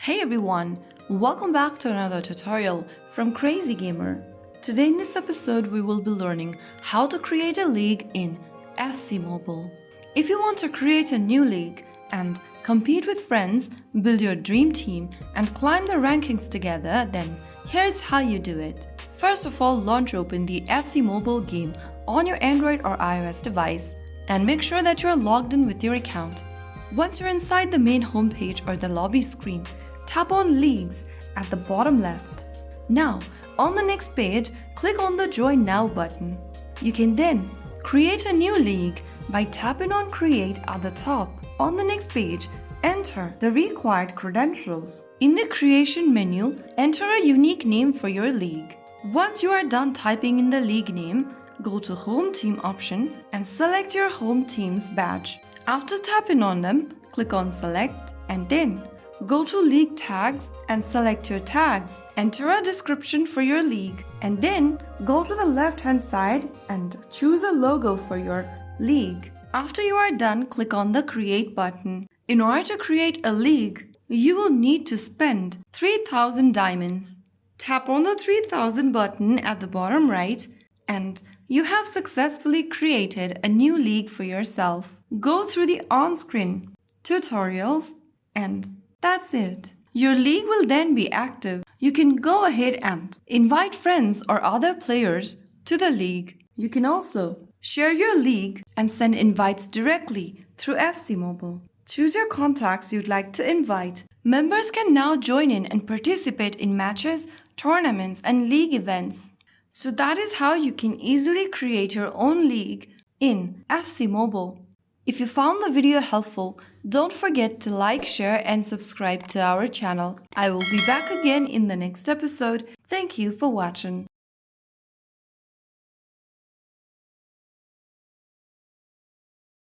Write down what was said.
Hey everyone, welcome back to another tutorial from Crazy Gamer. Today in this episode we will be learning how to create a league in FC Mobile. If you want to create a new league and compete with friends, build your dream team and climb the rankings together, then here's how you do it. First of all, launch open the FC Mobile game on your Android or iOS device and make sure that you're logged in with your account. Once you're inside the main homepage or the lobby screen, tap on Leagues at the bottom left. Now, on the next page, click on the Join Now button. You can then create a new league by tapping on Create at the top. On the next page, enter the required credentials. In the Creation menu, enter a unique name for your league. Once you are done typing in the league name, go to Home Team option and select your home team's badge. After tapping on them, click on Select and then go to League Tags and select your tags. Enter a description for your league and then go to the left-hand side and choose a logo for your league. After you are done, click on the Create button. In order to create a league, you will need to spend 3,000 diamonds. Tap on the 3,000 button at the bottom right and you have successfully created a new league for yourself. Go through the on-screen tutorials and that's it. Your league will then be active. You can go ahead and invite friends or other players to the league. You can also share your league and send invites directly through FC Mobile. Choose your contacts you'd like to invite. Members can now join in and participate in matches, tournaments, and league events. So that is how you can easily create your own league in FC Mobile. If you found the video helpful, don't forget to like, share and subscribe to our channel. I will be back again in the next episode. Thank you for watching.